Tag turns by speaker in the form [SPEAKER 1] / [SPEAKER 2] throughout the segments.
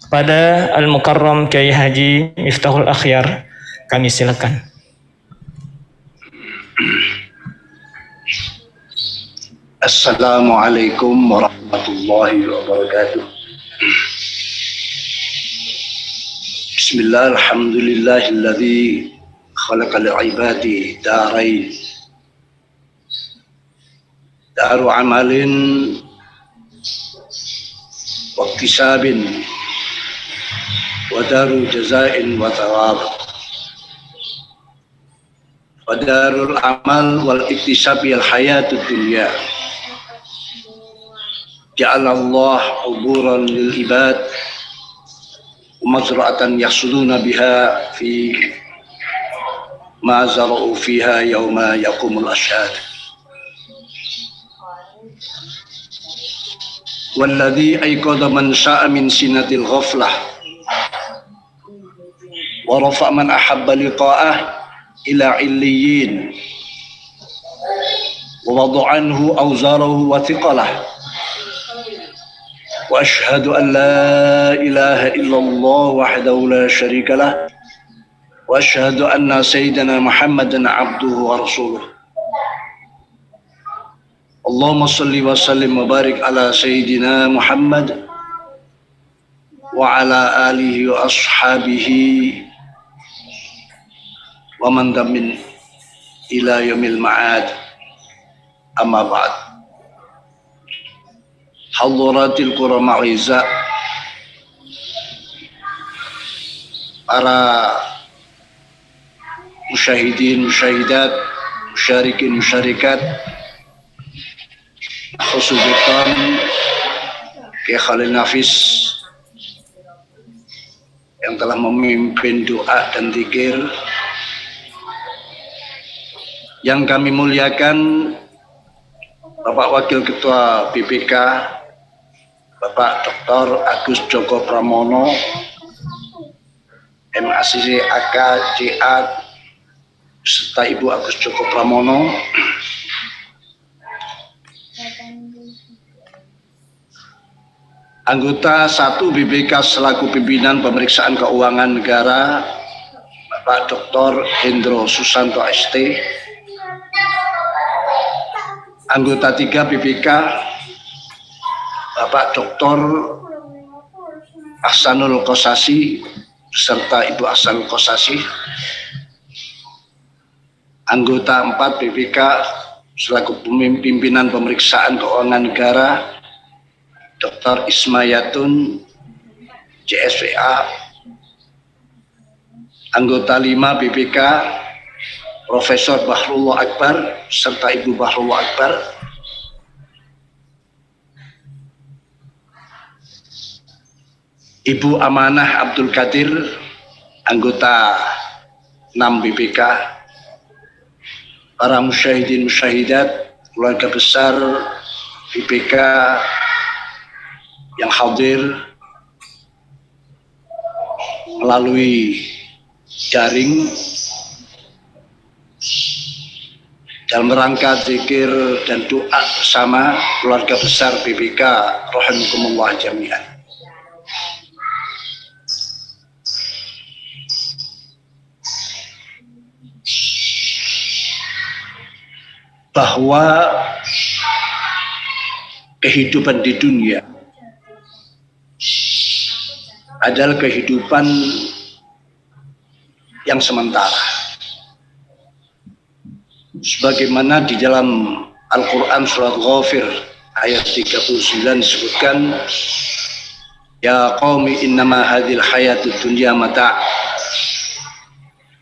[SPEAKER 1] pada Al-Mukarram Kiai Haji Miftahul Akhyar. Kami silakan.
[SPEAKER 2] Assalamualaikum warahmatullahi wabarakatuh. Bismillah, alhamdulillahilladzi khalaqal ibadi darain. Daru amalin wa iktisabin wa daru jazain wa thawab. Wa darul amal wal iktisabi al hayatud dunya. Ja'alallah uburan lil ibad wa mazra'atan yahsuduna biha fi ma zara'u fiha yawma yaqumul ashhad. Walladhi ayqadha man sya'a min sinatil ghaflah wa rafa'a man ahabba liqa'ah ila illiyin wa wada'a anhu awzarahu wa thiqalah. Wa ashhadu an la ilaha illallah wahdahu la syarika lah wa ashhadu anna sayyidana Muhammadan abduhu wa rasuluh. Allahumma salli wa sallim wa barik ala sayyidina Muhammad wa ala alihi wa ashabihi wa man damin ila yaumil ma'ad. Amma ba'd. Hadharatil kurama iza, para musyahidin, musyahidat, musyarikin, musyarikat, khususan Kiai Khalil Nafis yang telah memimpin doa dan zikir. Yang kami muliakan Bapak Wakil Ketua BPK, Bapak Dr. Agus Joko Pramono, MACC AK JA, serta Ibu Agus Joko Pramono, anggota 1 BPK selaku pimpinan pemeriksaan keuangan negara, Bapak Dr. Hendro Susanto ST, anggota 3 BPK Bapak Dr. Ahsanul Qasasi serta Ibu Ahsanul Qasasi, anggota 4 BPK selaku pimpinan pemeriksaan keuangan negara, Dr. Ismayatun JSWA, anggota 5 BPK Profesor Bahrullah Akbar serta Ibu Bahrullah Akbar, Ibu Amanah Abdul Qadir, anggota 6 BPK, para musyahidin musyahidat, keluarga besar BPK yang hadir melalui daring dalam rangka zikir dan doa bersama keluarga besar BPK rahimakumullah jami'an. Bahwa kehidupan di dunia adalah kehidupan yang sementara. Sebagaimana di dalam Al-Quran surat Ghafir ayat 39 disebutkan, ya qaumi innama hadhil hayatud dunya mata'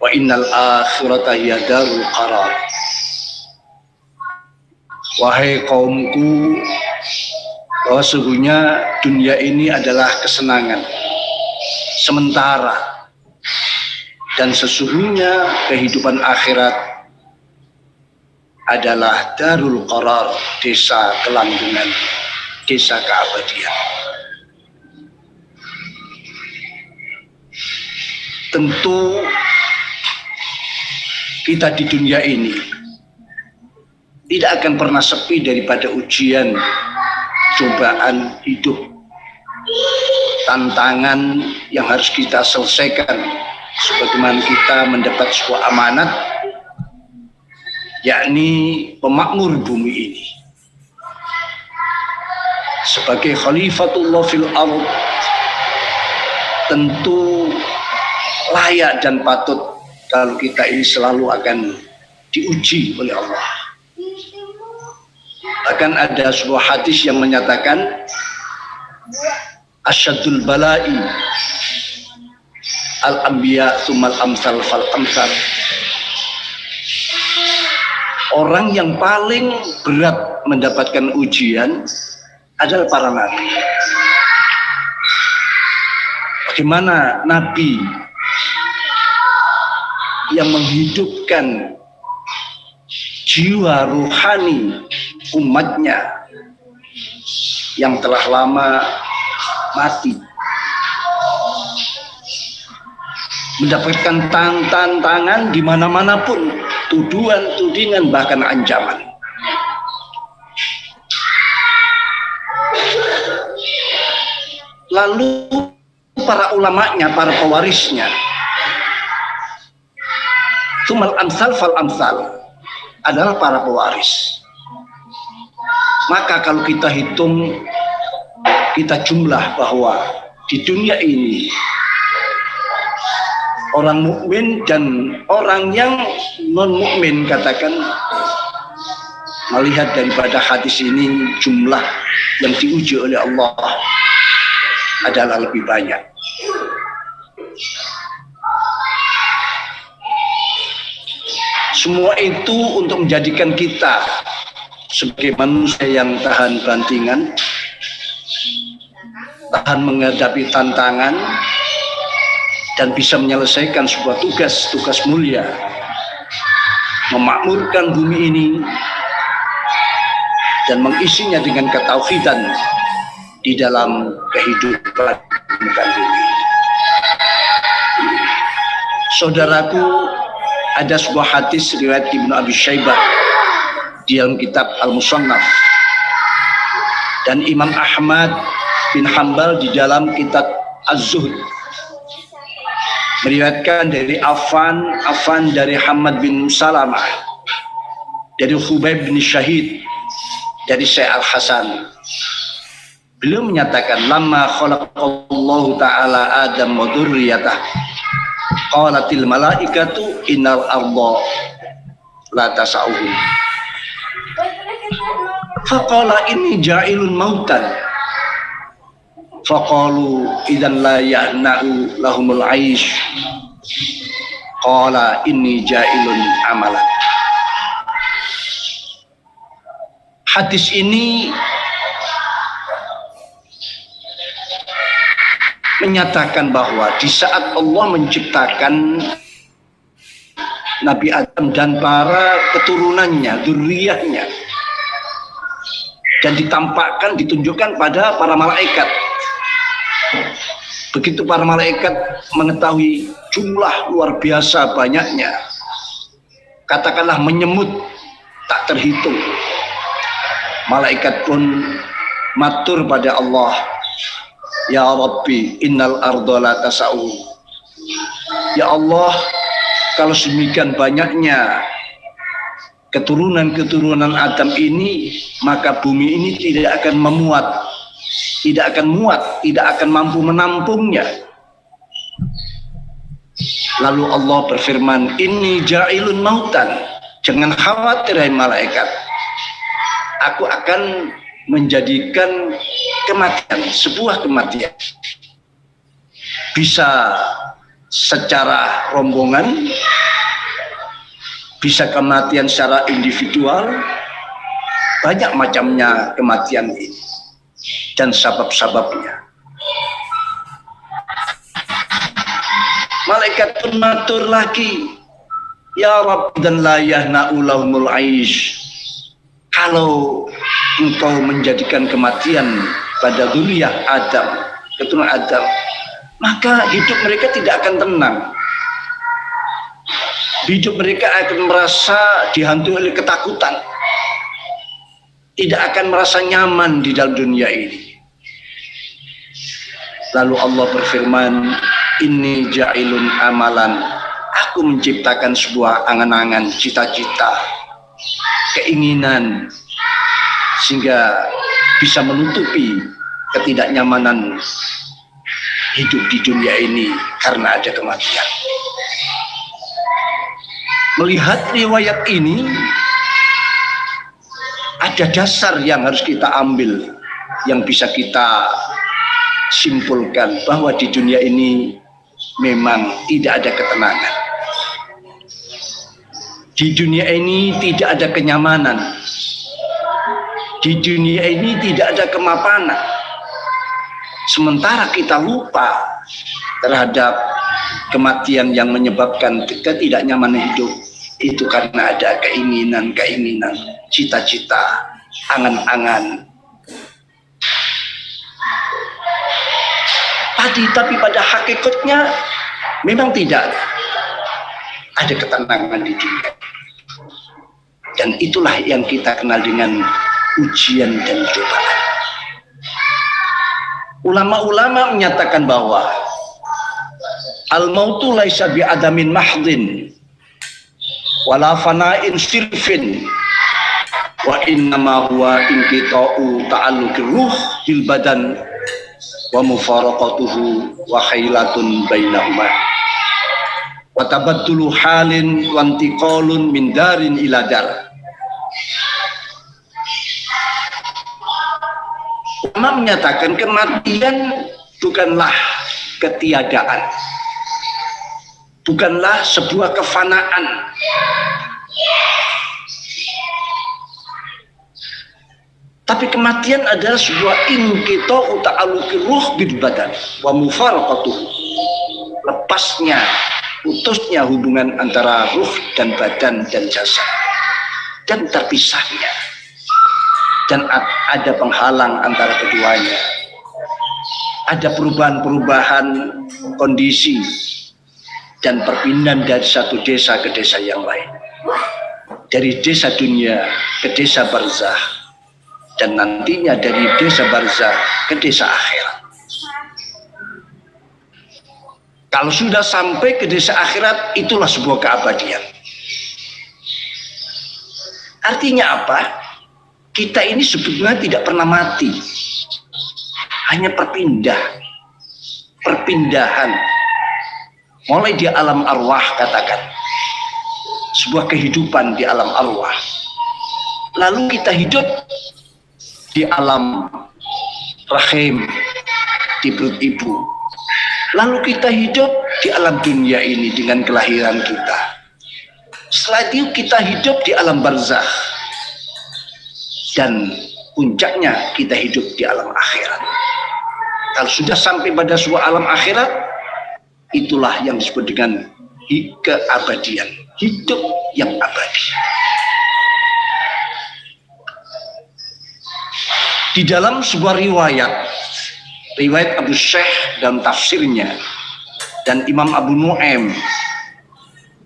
[SPEAKER 2] wa innal akhirata hiya darul qarar. Wahai kaumku, bahwa sesungguhnya dunia ini adalah kesenangan sementara dan sesungguhnya kehidupan akhirat adalah darul qarar, desa kelanggengan, desa keabadian. Tentu kita di dunia ini tidak akan pernah sepi daripada ujian, cobaan hidup. tantangan yang harus kita selesaikan sebagaimana kita mendapat sebuah amanat, yakni pemakmur bumi ini. Sebagai khalifatullah fil ardh, tentu layak dan patut kalau kita ini selalu akan diuji oleh Allah. Bahkan ada sebuah hadis yang menyatakan asyadul bala'i al-anbiya tsummal amsal fal amsal. Orang yang paling berat mendapatkan ujian adalah para nabi. Bagaimana nabi yang menghidupkan jiwa ruhani umatnya yang telah lama mati, mendapatkan tantangan di mana-mana pun, tuduhan, tudingan, bahkan ancaman. Lalu para ulamanya, para pewarisnya, tsummal amsal fal amsal, adalah para pewaris. Maka kalau kita hitung, kita jumlah bahwa di dunia ini orang mukmin dan orang yang non mukmin, katakan, melihat daripada hadis ini, jumlah yang diuji oleh Allah adalah lebih banyak. Semua itu untuk menjadikan kita sebagai manusia yang tahan bantingan, tahan menghadapi tantangan, dan bisa menyelesaikan sebuah tugas mulia, memakmurkan bumi ini dan mengisinya dengan ketauhidan di dalam kehidupan bumi. Saudaraku, ada sebuah hadis riwayat Ibnu Abi Syaibah di dalam kitab Al-Musannaf, dan Imam Ahmad bin Hanbal di dalam kitab Az-Zuhd, meriwayatkan dari Affan dari Hamad bin Salamah, dari Khubayb bin Syahid, dari Syekh Al-Hasan. Beliau menyatakan, lamma khalaqallahu ta'ala Adam wa dzurriyyatah, qalatil malaikatu innal arda la tasa'uhu, faqala inni ja'ilun mautan, faqalu idzan la ya'na'u lahumul 'aish, qala inni ja'ilun amalan. Hadis ini menyatakan bahwa di saat Allah menciptakan Nabi Adam dan para keturunannya, dzurriyyahnya, dan ditampakkan, ditunjukkan pada para malaikat. Begitu para malaikat mengetahui jumlah luar biasa banyaknya, katakanlah menyemut tak terhitung, malaikat pun matur pada Allah, ya Rabbi innal arda la tasa'u. Ya Allah, kalau sedemikian banyaknya keturunan Adam ini, maka bumi ini tidak akan memuat, tidak akan muat, tidak akan mampu menampungnya. Lalu Allah berfirman, inni ja'ilun mautan, jangan khawatir hai malaikat, aku akan menjadikan kematian, sebuah kematian, bisa secara rombongan, bisa kematian secara individual, banyak macamnya kematian ini dan sebab-sebabnya. Malaikat pun matur lagi, ya Rabb dan la yahna'u lahumul 'aish, kalau engkau menjadikan kematian pada dzurriyyah Adam, keturunan Adam, maka hidup mereka tidak akan tenang. Hidup mereka akan merasa dihantui oleh ketakutan, tidak akan merasa nyaman di dalam dunia ini. Lalu Allah berfirman, inni ja'ilun amalan, aku menciptakan sebuah angan-angan, cita-cita, keinginan, sehingga bisa menutupi ketidaknyamanan hidup di dunia ini karena ada kematian. Melihat riwayat ini, ada dasar yang harus kita ambil, yang bisa kita simpulkan bahwa di dunia ini memang tidak ada ketenangan. Di dunia ini tidak ada kenyamanan. Di dunia ini tidak ada kemapanan. Sementara kita lupa terhadap kematian yang menyebabkan ketidaknyamanan hidup. Itu karena ada keinginan-keinginan, cita-cita, angan-angan. Tapi pada hakikatnya memang tidak ada ketenangan di dunia. Dan itulah yang kita kenal dengan ujian dan cobaan. Ulama-ulama menyatakan bahwa al-mautu laisa bi'adamin mahdin wala fana'in sirfin wa innama huwa inqita'u ta'alluqir ruh bil badan wa mufaraqatuhu wa khailatun bainahuma wa tabaddulu halin wa intiqalun min darin ila dar. Ulama menyatakan kematian bukanlah ketiadaan, bukanlah sebuah kefanaan, tapi kematian adalah sebuah inqita'u ta'alluqir ruh bil badan wa mufaraqatuhu, lepasnya, putusnya hubungan antara ruh dan badan dan jasad, dan terpisahnya, dan ada penghalang antara keduanya. Ada perubahan-perubahan kondisi dan perpindahan dari satu desa ke desa yang lain, dari desa dunia ke desa barzah, dan nantinya dari desa barzah ke desa akhirat. Kalau sudah sampai ke desa akhirat, itulah sebuah keabadian. Artinya apa? Kita ini sebetulnya tidak pernah mati, hanya perpindahan. Mulai di alam arwah, katakan sebuah kehidupan di alam arwah, lalu kita hidup di alam rahim, di perut ibu, lalu kita hidup di alam dunia ini dengan kelahiran kita. Setelah itu kita hidup di alam barzakh, dan puncaknya kita hidup di alam akhirat. Kalau sudah sampai pada sebuah alam akhirat, itulah yang disebut dengan keabadian, hidup yang abadi. Di dalam sebuah riwayat Abu Syekh dalam tafsirnya, dan Imam Abu Nu'aim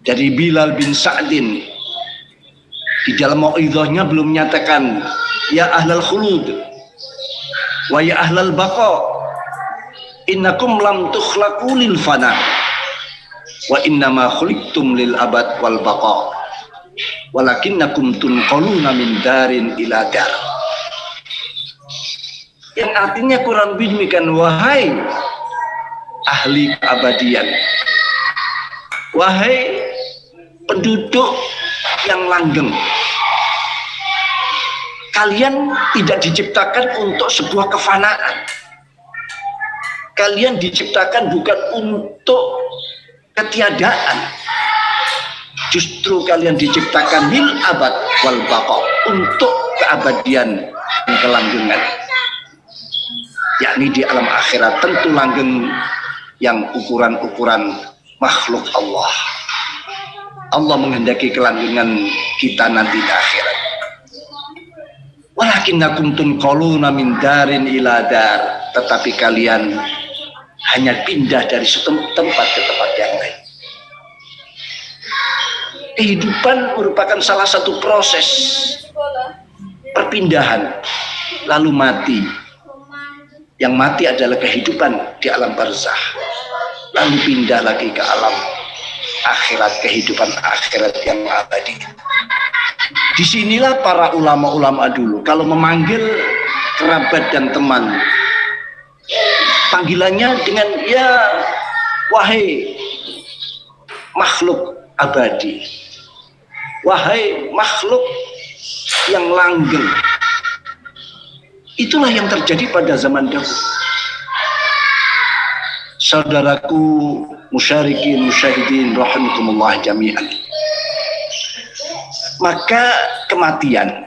[SPEAKER 2] dari Bilal bin Sa'din, di dalam mau'idhahnya belum menyatakan ya ahlal khulud wa ya ahlal baqa innakum lam tukhlaqu lil fana wa innama khuliqtum lil abad wal baqa walakinnakum tunqaluna min darin ila dar. Yang artinya kurang lebih demikian, wahai ahli keabadian, wahai penduduk yang langgeng, kalian tidak diciptakan untuk sebuah kefanaan. Kalian diciptakan bukan untuk ketiadaan. Justru kalian diciptakan lil abad wal baqa, untuk keabadian dan kelanggengan. Yakni di alam akhirat, tentu langgeng yang ukuran-ukuran makhluk Allah. Allah menghendaki kelanggengan kita nanti di akhirat. Walakinnakum tunqaluna min darin ila dar, tetapi kalian hanya pindah dari satu tempat ke tempat yang lain. Kehidupan merupakan salah satu proses perpindahan, lalu mati, Yang mati adalah kehidupan di alam barzakh, lalu pindah lagi ke alam akhirat, kehidupan akhirat yang abadi. Disinilah para ulama-ulama dulu kalau memanggil kerabat dan teman, panggilannya dengan ya wahai makhluk abadi, wahai makhluk yang langgeng. Itulah yang terjadi pada zaman dahulu. Saudaraku musyarikin musyahidin rahimakumullah jami'an. Maka kematian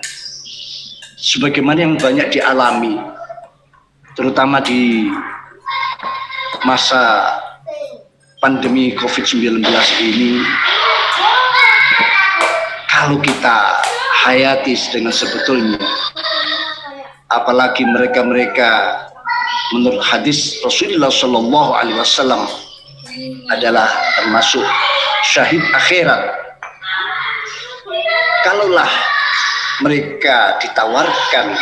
[SPEAKER 2] sebagaimana yang banyak dialami terutama di masa pandemi COVID-19 ini, kalau kita hayati dengan sebetulnya, apalagi mereka-mereka menurut hadis Rasulullah SAW adalah termasuk syahid akhirat. Kalaulah mereka ditawarkan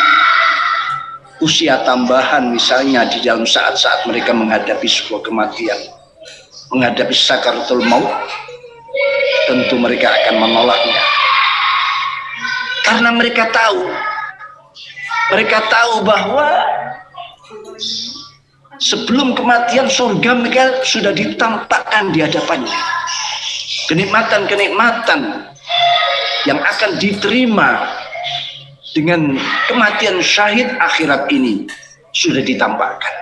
[SPEAKER 2] usia tambahan misalnya di dalam saat-saat mereka menghadapi sebuah kematian, menghadapi sakaratul maut, tentu mereka akan menolaknya. Karena mereka tahu bahwa sebelum kematian surga mereka sudah ditampakkan di hadapannya. Kenikmatan-kenikmatan yang akan diterima dengan kematian syahid akhirat ini sudah ditampakkan.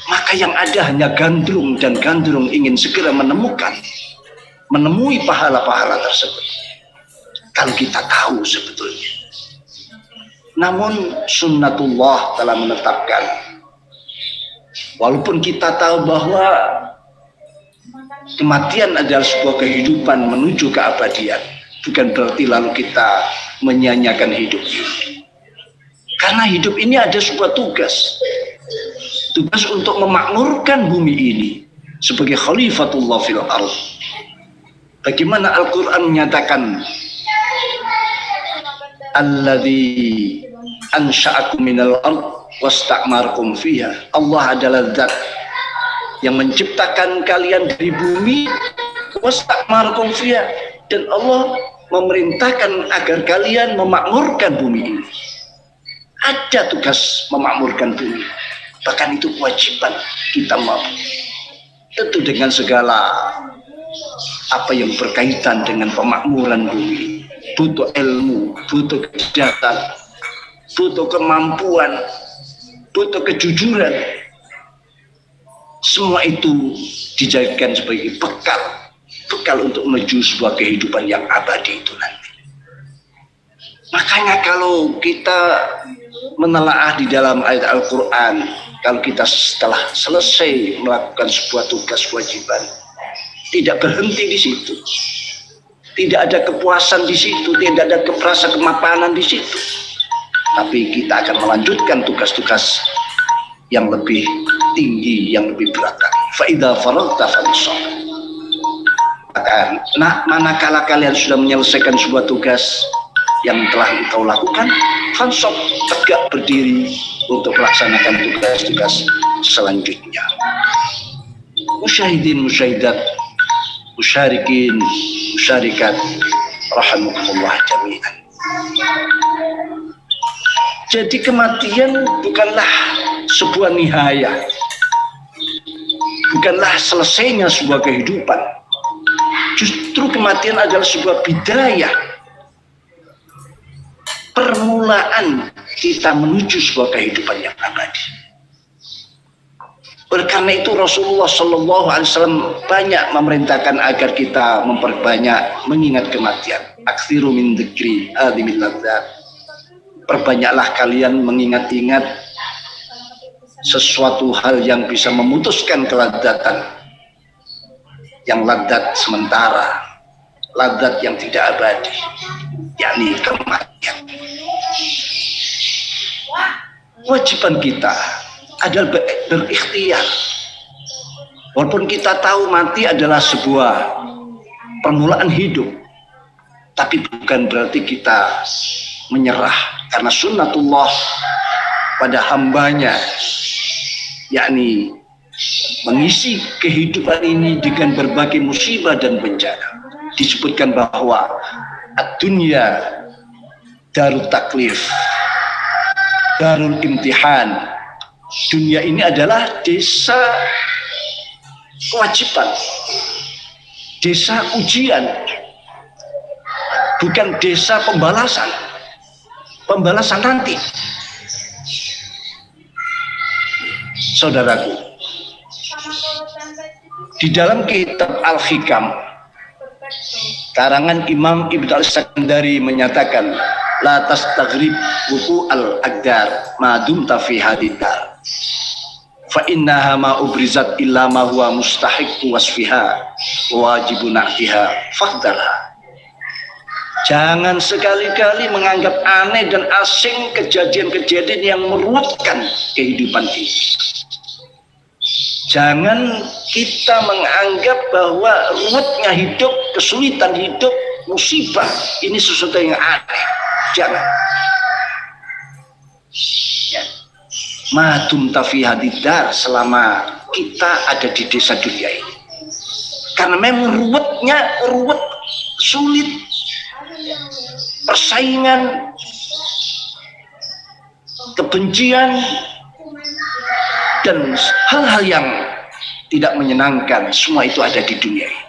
[SPEAKER 2] Maka yang ada hanya gandrung, dan gandrung ingin segera menemui pahala-pahala tersebut. Kalau kita tahu sebetulnya. Namun sunnatullah telah menetapkan, walaupun kita tahu bahwa kematian adalah sebuah kehidupan menuju keabadian, bukan berarti lalu kita menyanyiakan hidup ini. Karena hidup ini ada sebuah tugas untuk memakmurkan bumi ini sebagai khalifatullah fil ardh. Bagaimana Al-Quran menyatakan, alladzi ansha'akum minal ardh wasta'markum fiha. Allah adalah zat yang menciptakan kalian dari bumi, wasta'markum fiha, dan Allah memerintahkan agar kalian memakmurkan bumi ini. Ada tugas memakmurkan bumi, bahkan itu kewajiban kita mampu. Tentu dengan segala apa yang berkaitan dengan pemakmuran bumi, butuh ilmu, butuh kecerdasan, butuh kemampuan, butuh kejujuran. Semua itu dijadikan sebagai bekal untuk menuju sebuah kehidupan yang abadi itu nanti. Makanya kalau kita menelaah di dalam ayat Al-Quran, kalau kita setelah selesai melakukan sebuah tugas kewajiban, tidak berhenti di situ, tidak ada kepuasan di situ, tidak ada rasa kemapanan di situ, tapi kita akan melanjutkan tugas-tugas yang lebih tinggi, yang lebih berat. Fa idza faraghta fansab. Manakala kalian sudah menyelesaikan sebuah tugas yang telah engkau lakukan, fansab, tegak berdiri untuk melaksanakan tugas-tugas selanjutnya. Musyahidin musyahidat, musyarikin musyarikat rahimakumullah jami'an. Jadi kematian bukanlah sebuah nihaya, bukanlah selesainya sebuah kehidupan. Justru kematian adalah sebuah bidayah, permulaan kita menuju sebuah kehidupan yang abadi. Oleh karena itu Rasulullah SAW banyak memerintahkan agar kita memperbanyak mengingat kematian. Aksiru min dzikri hadhimil ladzat. Perbanyaklah kalian mengingat-ingat sesuatu hal yang bisa memutuskan keladzatan, yang ladzat sementara, ladzat yang tidak abadi, yakni kematian. Kewajiban kita adalah berikhtiar. Walaupun kita tahu mati adalah sebuah permulaan hidup, tapi bukan berarti kita menyerah, karena sunnatullah pada hambanya, yakni mengisi kehidupan ini dengan berbagai musibah dan bencana. Disebutkan bahwa ad-dunya darut taklif, darul imtihan. Dunia ini adalah desa kewajiban, desa ujian, bukan desa pembalasan. Pembalasan nanti. Saudaraku, di dalam kitab Al-Hikam karangan Imam Ibn al-Iskandari menyatakan, la tastaghrib wuku al-aqdar ma dumta fi hadidar fa innaha ma ubrizat illa ma huwa mustahiq wasfiha wajibun na'tiha faqdarha. Jangan sekali-kali menganggap aneh dan asing kejadian-kejadian yang meruwetkan kehidupan ini. Jangan kita menganggap bahwa ruwetnya hidup, kesulitan hidup, musibah ini sesuatu yang aneh. Jangan. Ya. Madum tafi hadidar, selama kita ada di desa dunia ini. Karena memang ruwet, sulit, persaingan, kebencian, dan hal-hal yang tidak menyenangkan, semua itu ada di dunia ini.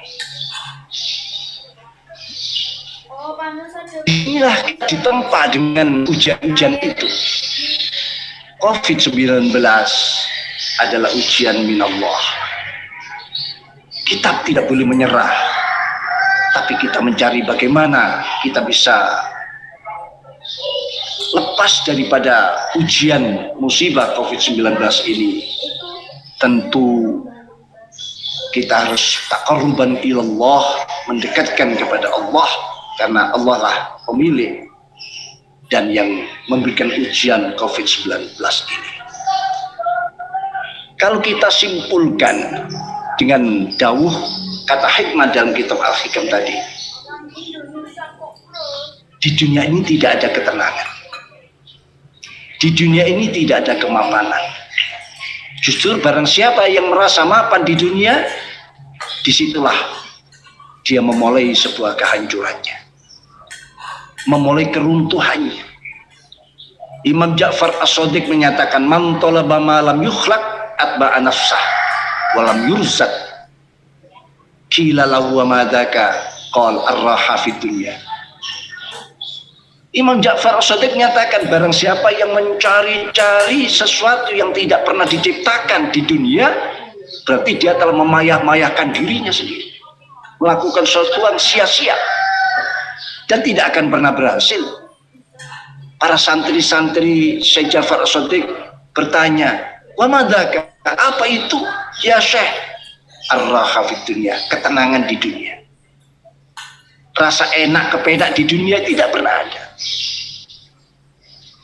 [SPEAKER 2] Inilah ditempa dengan ujian-ujian itu. COVID-19 adalah ujian minallah. Kita tidak boleh menyerah, tapi kita mencari bagaimana kita bisa lepas daripada ujian musibah COVID-19 ini. Tentu kita harus taqarruban ilallah, mendekatkan kepada Allah, karena Allah lah pemilik dan yang memberikan ujian COVID-19 ini. Kalau kita simpulkan dengan dawuh kata hikmah dalam kitab Al-Hikam tadi, di dunia ini tidak ada ketenangan, di dunia ini tidak ada kemapanan. Justru barang siapa yang merasa mapan di dunia, disitulah dia memulai sebuah kehancurannya, memulai keruntuhannya. Imam Ja'far As-Shadiq menyatakan, man talaba ma lam yukhlaq atba'a nafsah wa lam yurzaq qila lahu wa madzaka qala ar-raha fid dunya. Imam Ja'far As-Shadiq menyatakan, barang siapa yang mencari-cari sesuatu yang tidak pernah diciptakan di dunia, berarti dia telah memayah-mayahkan dirinya sendiri, melakukan sesuatu yang sia-sia dan tidak akan pernah berhasil. Para santri-santri Syekh Ja'far As-Shadiq bertanya, wa madzaka, apa itu ya Syekh? Ar-raha fid dunya, ketenangan di dunia. Rasa enak kepenak di dunia tidak pernah ada.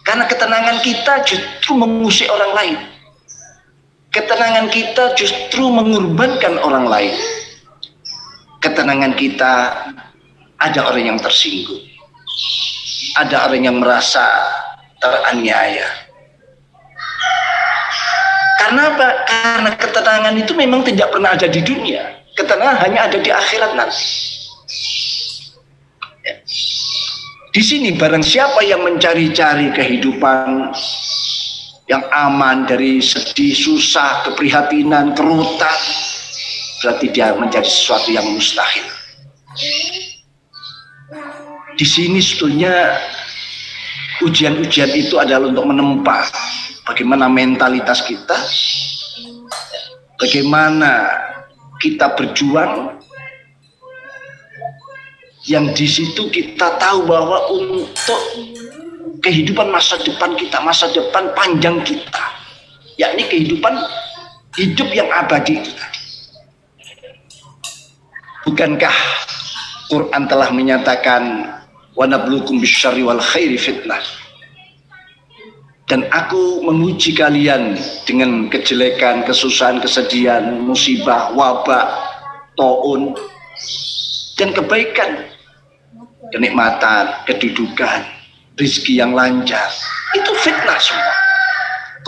[SPEAKER 2] Karena ketenangan kita justru mengusik orang lain. Ketenangan kita justru mengorbankan orang lain. Ketenangan kita, ada orang yang tersinggung, ada orang yang merasa teraniaya. Karena apa? Karena ketenangan itu memang tidak pernah ada di dunia. Ketenangan hanya ada di akhirat nanti. Di sini barang siapa yang mencari-cari kehidupan yang aman dari sedih, susah, keprihatinan, kerutan, berarti dia mencari sesuatu yang mustahil. Di sini sebetulnya ujian-ujian itu adalah untuk menempa bagaimana mentalitas kita, bagaimana kita berjuang, yang di situ kita tahu bahwa untuk kehidupan masa depan kita, masa depan panjang kita, yakni kehidupan hidup yang abadi itu tadi. Bukankah Quran telah menyatakan, wa nabluukum bisyarri wal khairi fitnah, dan aku menguji kalian dengan kejelekan, kesusahan, kesedihan, musibah, wabah, taun, dan kebaikan, kenikmatan, kedudukan, rezeki yang lancar. Itu fitnah semua.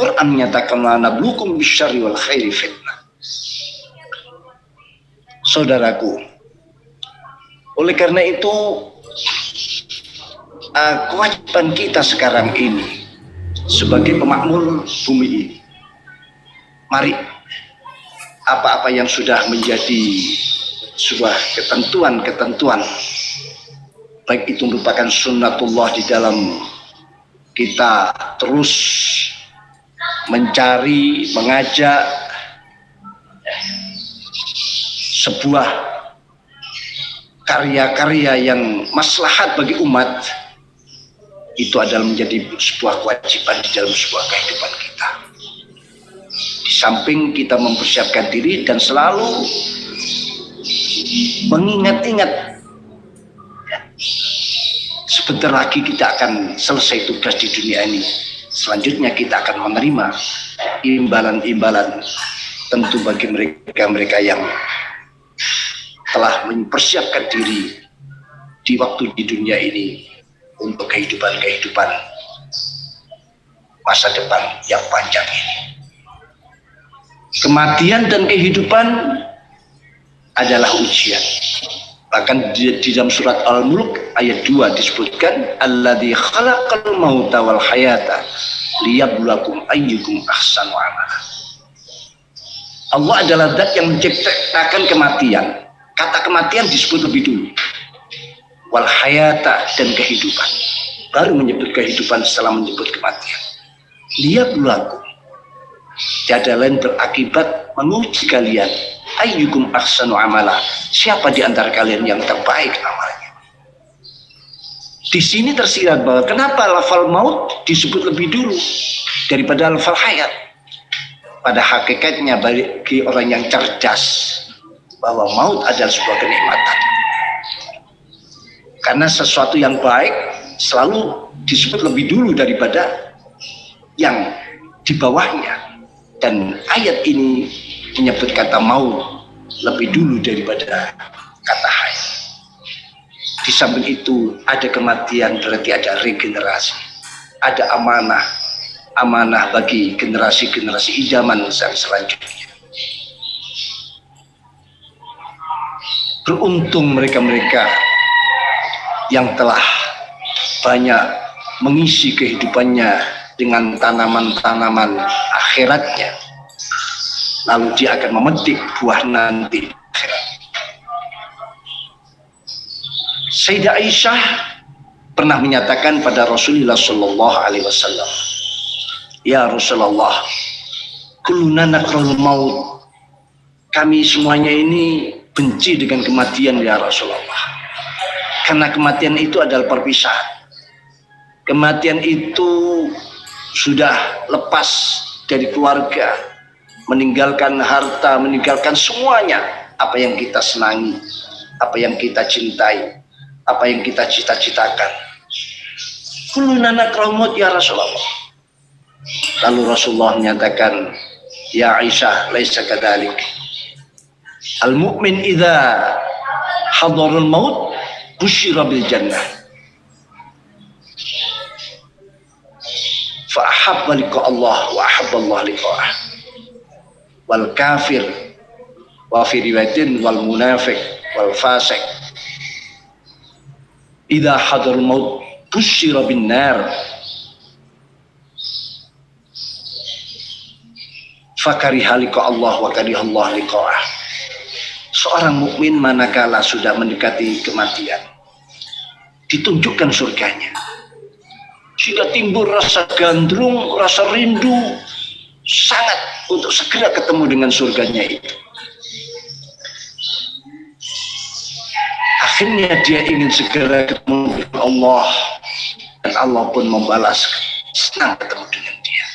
[SPEAKER 2] Quran menyatakan la nabluukum bisyarri wal khairi fitnah. Saudaraku, oleh karena itu kewajiban kita sekarang ini sebagai pemakmur bumi ini, mari apa-apa yang sudah menjadi sebuah ketentuan-ketentuan, baik itu merupakan sunnatullah di dalam kita terus mencari, mengajak sebuah karya-karya yang maslahat bagi umat, itu adalah menjadi sebuah kewajiban di dalam sebuah kehidupan kita. Di samping kita mempersiapkan diri dan selalu mengingat-ingat sebentar lagi kita akan selesai tugas di dunia ini. Selanjutnya kita akan menerima imbalan-imbalan tentu bagi mereka-mereka yang telah mempersiapkan diri di waktu di dunia ini untuk kehidupan masa depan yang panjang ini. Kematian dan kehidupan adalah ujian. Bahkan di dalam surat Al-Mulk ayat 2 disebutkan alladzi khalaqal mauta wal hayata liyabluwakum ayyukum ahsanu amala. Allah adalah zat yang menciptakan kematian. Kata kematian disebut lebih dulu. Wal hayata, dan kehidupan. Baru menyebut kehidupan setelah menyebut kematian. Liyabluwakum. Tiada lain berakibat menguji kalian. Ayyukum ahsanu amala. Siapa di antara kalian yang terbaik amalnya? Di sini tersirat bahwa kenapa lafal maut disebut lebih dulu daripada lafal hayat. Pada hakikatnya bagi orang yang cerdas bahwa maut adalah sebuah kenikmatan. Karena sesuatu yang baik selalu disebut lebih dulu daripada yang di bawahnya. Dan ayat ini menyebut kata maut lebih dulu daripada kata hayat. Di samping itu ada kematian, berarti ada regenerasi. Ada amanah bagi generasi-generasi idaman yang selanjutnya. Beruntung mereka-mereka yang telah banyak mengisi kehidupannya dengan tanaman-tanaman akhiratnya, lalu dia akan memetik buah nanti akhirat. Sayyidah Aisyah pernah menyatakan pada Rasulullah Shallallahu Alaihi Wasallam, ya Rasulullah, kulluna nakrul maut, kami semuanya ini benci dengan kematian ya Rasulullah, karena kematian itu adalah perpisahan. Kematian itu sudah lepas dari keluarga, meninggalkan harta, meninggalkan semuanya, apa yang kita senangi, apa yang kita cintai, apa yang kita cita-citakan. Kulluna nakrul maut ya Rasulullah. Lalu Rasulullah menyatakan, ya Aisyah, laisa kadzalik. Al-mu'min idza hadarul maut busyira bil jannah. Fa ahabba liqa Allah wa ahabba Allah liqa'ah. Wal kafir wa fi riwayatin wal munafiq wal fasik idza hadarul maut busyira bin nar. Fakariha liqa Allah wa kariha Allah liqa'ah. Seorang mukmin manakala sudah mendekati kematian, ditunjukkan surganya, sehingga timbul rasa gandrung, rasa rindu sangat untuk segera ketemu dengan surganya itu. Akhirnya dia ingin segera ketemu dengan Allah, dan Allah pun membalas senang ketemu dengan dia.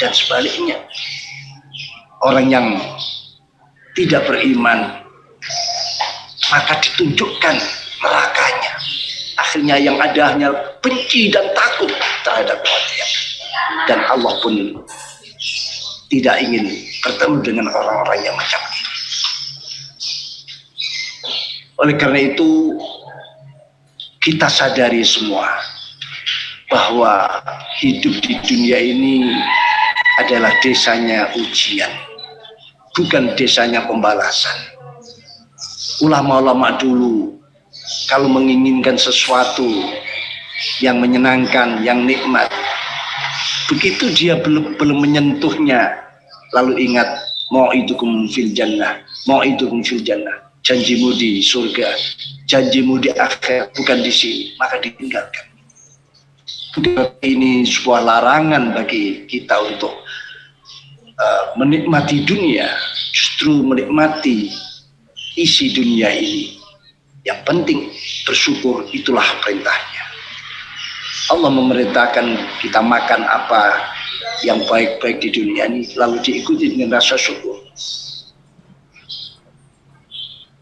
[SPEAKER 2] Dan sebaliknya, orang yang tidak beriman, maka ditunjukkan nerakanya. Akhirnya yang ada hanya benci dan takut terhadap kematian. Dan Allah pun tidak ingin bertemu dengan orang-orang yang macam ini. Oleh karena itu, kita sadari semua bahwa hidup di dunia ini adalah desanya ujian, bukan desanya pembalasan. Ulama-ulama dulu kalau menginginkan sesuatu yang menyenangkan, yang nikmat, begitu dia belum menyentuhnya, lalu ingat mau'idukum fil jannah, mau'idukum fil jannah, janjimu di surga, janjimu di akhirat, bukan di sini, maka ditinggalkan. Ini sebuah larangan bagi kita untuk menikmati dunia, justru menikmati isi dunia ini. Yang penting bersyukur, itulah perintahnya. Allah memerintahkan kita makan apa yang baik-baik di dunia ini, lalu diikuti dengan rasa syukur.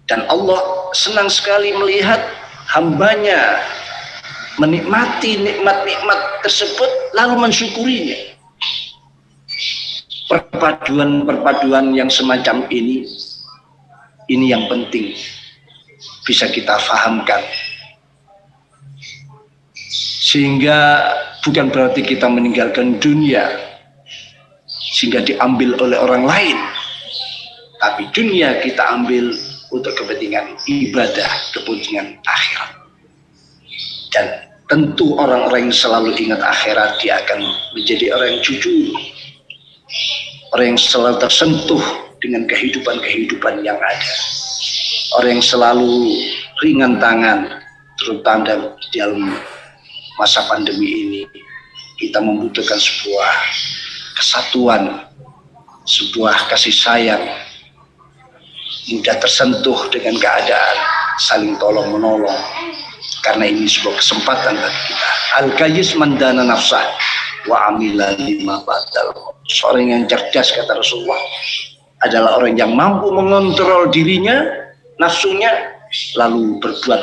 [SPEAKER 2] Dan Allah senang sekali melihat hambanya menikmati nikmat-nikmat tersebut lalu mensyukurinya. Perpaduan yang semacam ini yang penting bisa kita fahamkan, sehingga bukan berarti kita meninggalkan dunia sehingga diambil oleh orang lain, tapi dunia kita ambil untuk kepentingan ibadah, kepentingan akhirat. Dan tentu orang-orang yang selalu ingat akhirat, dia akan menjadi orang yang jujur, orang yang selalu tersentuh dengan kehidupan-kehidupan yang ada, orang yang selalu ringan tangan, terutama di dalam masa pandemi ini. Kita membutuhkan sebuah kesatuan, sebuah kasih sayang, mudah tersentuh dengan keadaan, saling tolong menolong, karena ini sebuah kesempatan bagi kita. Al-Qayyis mandana nafsah wa amila lima badal. Seorang yang cerdas, kata Rasulullah, adalah orang yang mampu mengontrol dirinya, nafsunya, lalu berbuat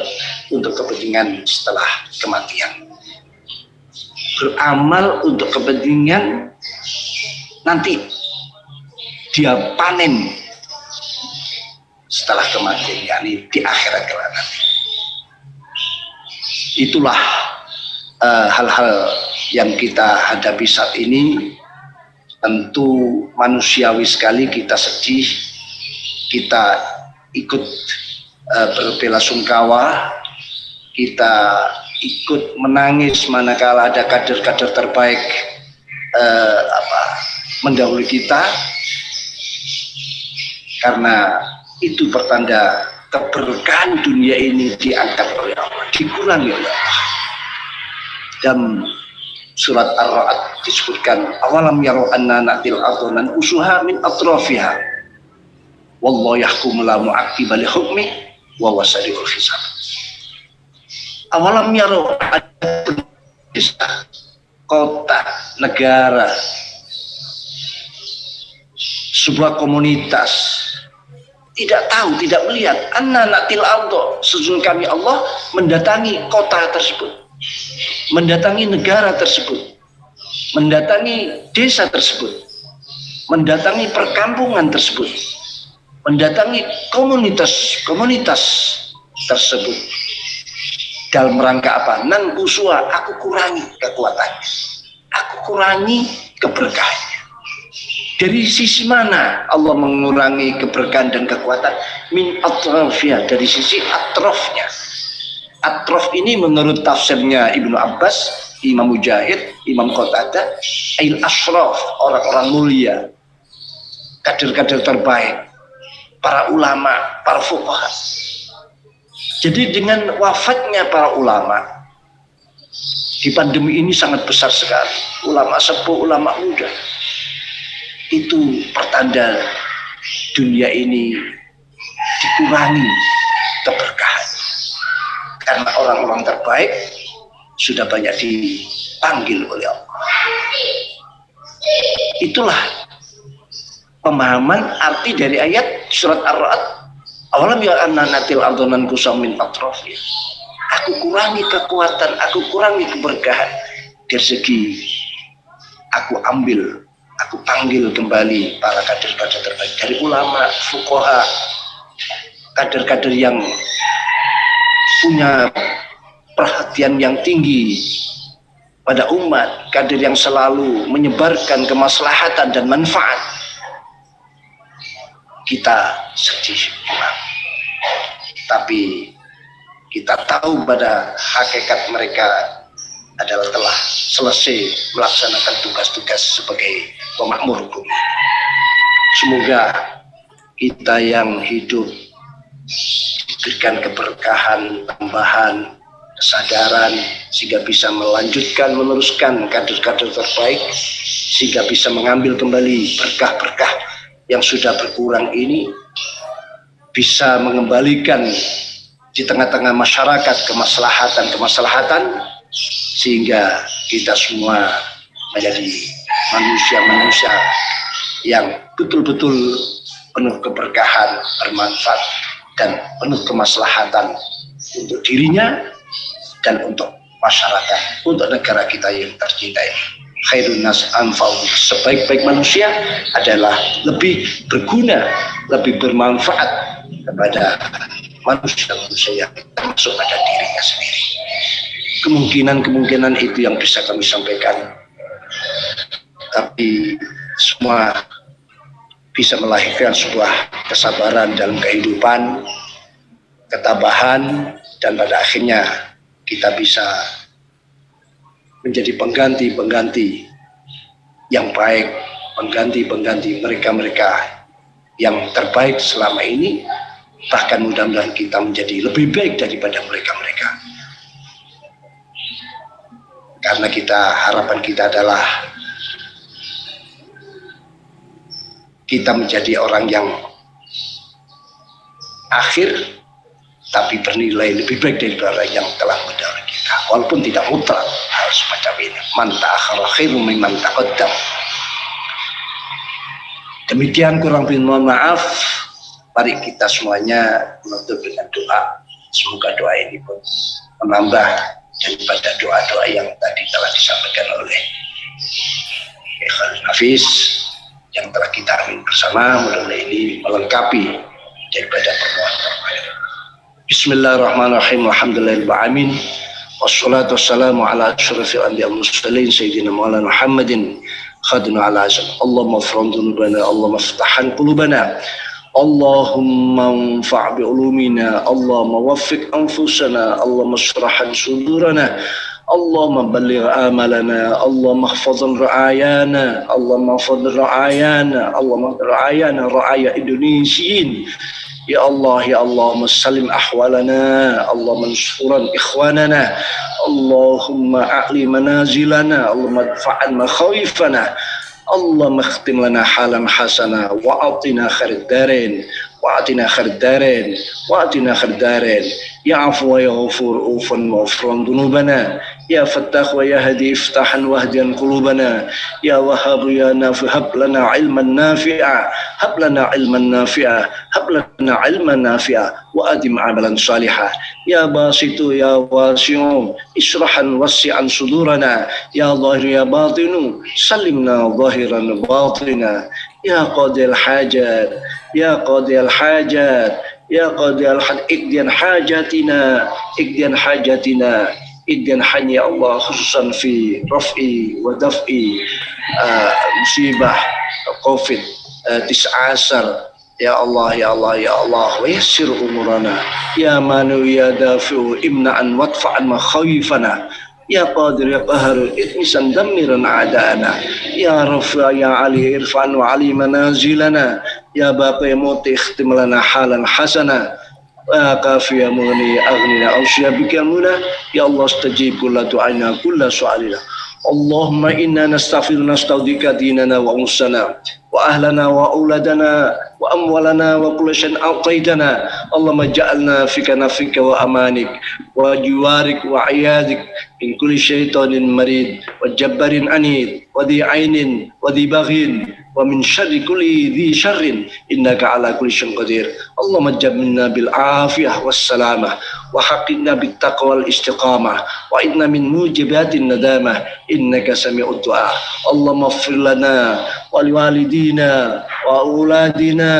[SPEAKER 2] untuk kepentingan setelah kematian, beramal untuk kepentingan nanti dia panen setelah kematian, yakni di akhirat kelak nanti. Itulah hal-hal yang kita hadapi saat ini. Tentu manusiawi sekali kita sedih, kita ikut berbelasungkawa, kita ikut menangis manakala ada kader-kader terbaik mendahului kita, karena itu pertanda keberkahan dunia ini diangkat oleh Allah, dikurangi oleh Allah. Dan surat Ar-Ra'd disebutkan, awalam yaro anna natil ardha nanqusuha min atrafiha wallahu yahkumu la mu'aqqiba li hukmi wa huwa sari'ul hisab. Awalam yaro, desa, kota, negara, sebuah komunitas tidak tahu, tidak melihat, anna natil ardha, sesungguhnya kami Allah mendatangi kota tersebut, mendatangi negara tersebut, mendatangi desa tersebut, mendatangi perkampungan tersebut, mendatangi komunitas tersebut, dalam rangka apa? Nan kusua, aku kurangi kekuatannya, aku kurangi keberkahannya. Dari sisi mana Allah mengurangi keberkahan dan kekuatan? Min atrafiyah, dari sisi atrofnya. Atrof ini menurut tafsirnya Ibnu Abbas, Imam Mujahid, Imam Qatadah, il ashraf, orang-orang mulia, kader-kader terbaik, para ulama, para fuqaha. Jadi dengan wafatnya para ulama di pandemi ini sangat besar sekali, ulama sepuh, ulama muda, itu pertanda dunia ini dikurangi keberkahan, karena orang-orang terbaik sudah banyak dipanggil oleh Allah. Itulah pemahaman arti dari ayat surat Ar-Ra'd, awalam ya anna natil ardhanan kusamin atrafiyah. Aku kurangi kekuatan, aku kurangi keberkahan, dari segi aku ambil, aku panggil kembali para kader-kader terbaik, dari ulama, fuqaha, kader-kader yang punya perhatian yang tinggi pada umat, kader yang selalu menyebarkan kemaslahatan dan manfaat, kita sedih memang. Tapi kita tahu pada hakikat mereka adalah telah selesai melaksanakan tugas-tugas sebagai pemakmur bumi. Semoga kita yang hidup diberikan keberkahan, tambahan, kesadaran, sehingga bisa melanjutkan, meneruskan kader-kader terbaik, sehingga bisa mengambil kembali berkah-berkah yang sudah berkurang ini, bisa mengembalikan di tengah-tengah masyarakat kemaslahatan, sehingga kita semua menjadi manusia-manusia yang betul-betul penuh keberkahan, bermanfaat, dan penuh kemaslahatan untuk dirinya dan untuk masyarakat, untuk negara kita yang tercinta ini. Khairun nas anfa'uhum, sebaik-baik manusia adalah lebih berguna, lebih bermanfaat kepada manusia-manusia yang termasuk pada dirinya sendiri. Kemungkinan itu yang bisa kami sampaikan. Tapi semua bisa melahirkan sebuah kesabaran dalam kehidupan, ketabahan, dan pada akhirnya kita bisa menjadi pengganti-pengganti yang baik, pengganti-pengganti mereka-mereka yang terbaik selama ini, bahkan mudah-mudahan kita menjadi lebih baik daripada mereka-mereka. Karena harapan kita adalah kita menjadi orang yang akhir tapi bernilai lebih baik daripada yang telah mendahului kita, walaupun tidak mutlak harus macam ini. Man ta'akhkhara khairum mimman taqaddam. Demikian, kurang lebih mohon maaf. Mari kita semuanya menutup dengan doa. Semoga doa ini pun menambah daripada doa-doa yang tadi telah disampaikan oleh Khalil Hafiz yang telah kita amin bersama. Mudah-mudahan ini melengkapi daripada permohonan. Bismillahirrahmanirrahim. Alhamdulillahirabbil alamin. Wassalatu wassalamu ala asyrafil anbiya'i wal mursalin sayyidina Maulana Muhammadin khadimul azam. Allahumma ighfir dzunubana, Allahumma iftah qulubana, Allahumma anfa' bi ulumina, Allahumma waffiq anfusana, Allahumma shrah sudurana, Allahumma balligh amalana, Allahumma ihfaz ra'ayana, Allahumma ihfaz ra'ayana, Allahumma ra'ayana ra'aya Indonesiyin. Ya Allah, ya Allah, salim ahwalana, Allahumma nsuran ikhwanana, Allahumma a'li manazilana, Allahumma adfa'an makhawifana, Allahumma khtim lana halan hasana wa atina khair darin wa atina khair darin wa atina khair darin. Ya afu ya ghafur ufan maghfran dunubana, ya fattah wa ya hadi iftahan wahdian qulubana, ya wahhab ya nafi hab lana ilman nafi'a, hab lana ilman nafi'a, hab lana ilman nafi'a wa adim amalan salihah. Ya basitu ya wasi'u israhan wasi'an sudurana, ya zahir ya batinu salimna zahiran batina. Ya qadil hajat, ya qadil hajat, ya qadil hajat, ikdian hajatina, ikdian hajatina, ikdian hanya Allah, khususan fi raf'i wa daf'i musibah COVID-19. Ya Allah, ya Allah, ya Allah, wa yassir umurana, ya manu ya dafi'u imna'an wadfa'an makhawifana, ya qadir ya qahar itmisan damiran a'da'ana, ya rafa ya ali irfan wa ali manazilana, ya baqi muti ikhtim lana halan hasana, wa kafi ya mughni aghnina awsiya bika muna. Ya Allah, stajib kulla du'aina kulla su'alina. Allahumma inna nastaghfiru nastaudika dinana wa unsana wa ahlana wa auladana wa amwalana wa kulla syai'in a'taitana. Allahumma ja'alna fika nafika wa amanik wa jiwarik wa iyadik min kulli syaitanin marid wa jabbarin anid wa dhi ainin wa dhi baghin wa min syarri kulli dhi syarrin innaka ala kulli syai'in qadir. Allahumma jammilna bil afiyah was salamah wa haqqinna bit taqwa wal istiqamah wa idna min mujibatin nadamah innaka sami'ud du'a. Allahumma ighfir lana wa liwalidina wa auladina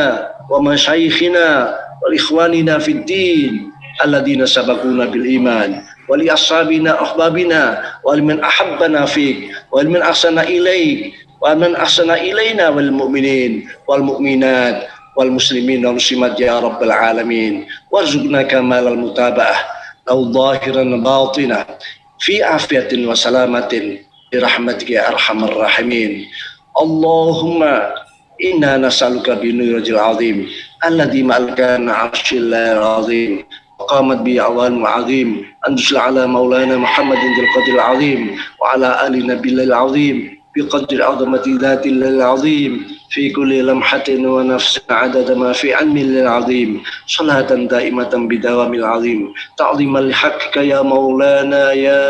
[SPEAKER 2] wa masyayikhina wa ikhwanina fid din alladhina sabaquna bil iman wa ولأصحابنا أحبابنا ولمن أحبنا فيك ولمن أحسن إليك ومن أحسن إلينا والمؤمنين والمؤمنات والمسلمين والمسلمات يا رب العالمين وارزقنا كمال المتابعة أو ظاهرا باطنا في عافية وسلامة برحمتك يا أرحم الراحمين. اللهم إنا نسألك بنور العظيم الذي ملكنا عرش الله العظيم وقامت به أعوان عظيم أن تصل على مولانا محمد ذي القدر العظيم وعلى آل نبي الله العظيم بقدر عظمة ذات الله العظيم في كل لمحة ونفس عدد ما في علم الله العظيم صلاة دائمة بدوام العظيم تعظيما لحقك يا مولانا يا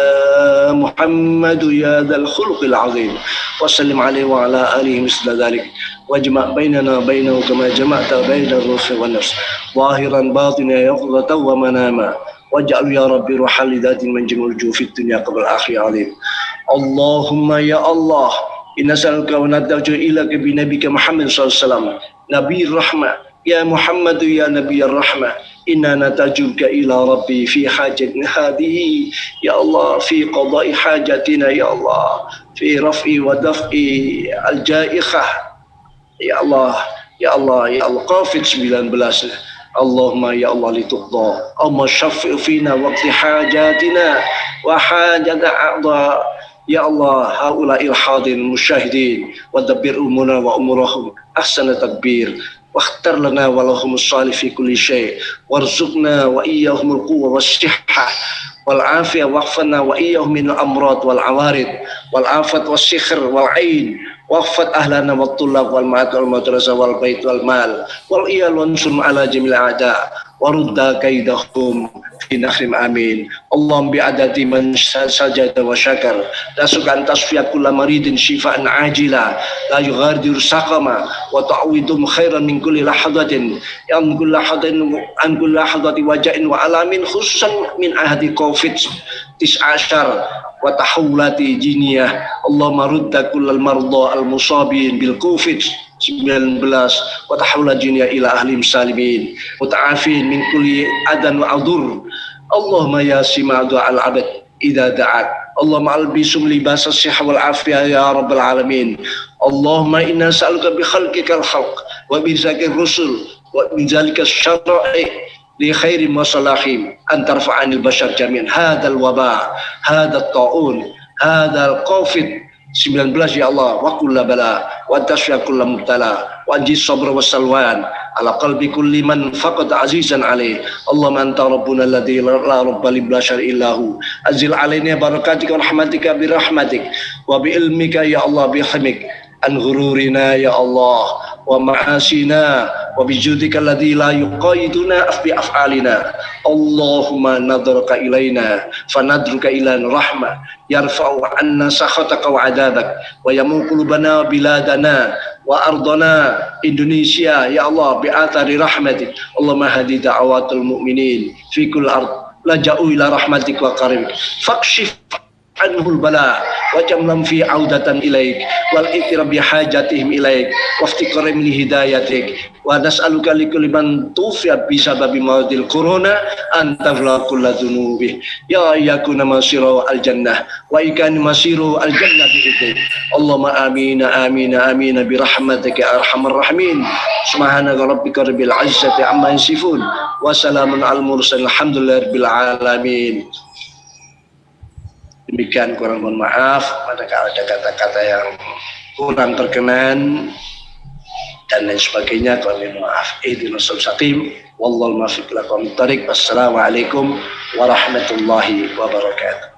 [SPEAKER 2] محمد يا ذا الخلق العظيم وسلم عليه وعلى آله مثل ذلك واجمع بيننا بينه كما جمعت بين الروح والنفس ظاهرا باطنا يقظة ومناما واجعل يا ربي روحا لذات من جمع الوجوه في الدنيا قبل الآخرة العظيم. اللهم يا الله إنا نسألك ونرجو إليك بنبيك محمد صلى الله عليه وسلم نبي الرحمة يا محمد يا نبي الرحمة إنا نتجوك إلى ربي في حاجة هذه يا الله في قضاء حاجتنا يا الله في رفع ودفع الجائحة يا الله يا الله يا الله COVID-19 اللهم يا الله لتقضى اللهم شفع فينا وقت حاجاتنا وحاجة أعضاء يا الله هؤلاء الحاضرين المشاهدين ودبر أمورنا وأمورهم أحسن تدبير واختر لنا ولهم الصالح في كل شيء وارزقنا وإياهم القوة والصحة والعافية واغفرنا وإياهم من الأمراض والعوارض والآفات والسحر والعين واغفر أهلنا والطلاب والمعاد والمدرسة والبيت والمال والإيال وانصرهم على جميع الأعداء ورد كيدهم في نخرم آمين. اللهم بعدد من سجد وشكر نسألك أن تصفي كل مريض شفاء عاجلا لا يغادر سقما وتعوضهم خيرا من كل لحظة عن كل لحظة وجع وألم خصوصا من عهد COVID-19 وتحولات جينية. اللهم رد كل المرضى المصابين بالكوفيد-19 وتحول الجينية إلى أهلهم سالمين متعافين من كل أذى وعذر. اللهم يا سمع دعاء العبد إذا دعاك اللهم ألبسهم لباس الصحة والعافية يا رب العالمين. اللهم إنا نسألك بخلقك الخلق وبذلك الرسل وبذلك الشرائع لخير وصلاحهم أن ترفع عن البشر جميعا هذا الوباء هذا الطاعون هذا الكوفيد-19 يا الله وكل بلاء وأن تشفي كل مبتلى وأنجي الصبر والسلوان على قلب كل من فقد عزيزا عليه. اللهم أنت ربنا الذي لا رب للبشر إلا هو أنزل علينا بركاتك ورحمتك برحمتك وبعلمك يا الله بحلمك عن غرورنا يا الله ومعاصينا وبجودك الذي لا يقيدنا بأفعالنا. اللهم نظرك إلينا فندرك إلى رحمة يرفع عنا سخطك وعذابك ويمو قلوبنا بلادنا وأرضنا إندونيسيا يا الله بآثار رحمتك. اللهم هدي دعوات المؤمنين في كل أرض لجأوا إلى رحمتك وكرمك فاكشف عنه البلاء وجملهم في عودة إليك والإكرام بحاجتهم إليك وافتقرهم لهدايتك. ونسألك لكل من توفي بسبب مرض الكورونا أن تغفر كل ذنوبه يا يكون مصيره الجنة وإن مصيره الجنة بإذنك. اللهم آمين آمين آمين برحمتك يا أرحم الراحمين. سبحان ربك رب العزة عما يصفون وسلام على المرسلين الحمد لله رب العالمين. Demikian kurang mohon maaf manakala ada kata-kata yang kurang berkenan dan lain sebagainya. Kami maaf. Ihdinas siratal wallahul muwaffiq ila aqwamit thoriq. Wassalamualaikum warahmatullahi wabarakatuh.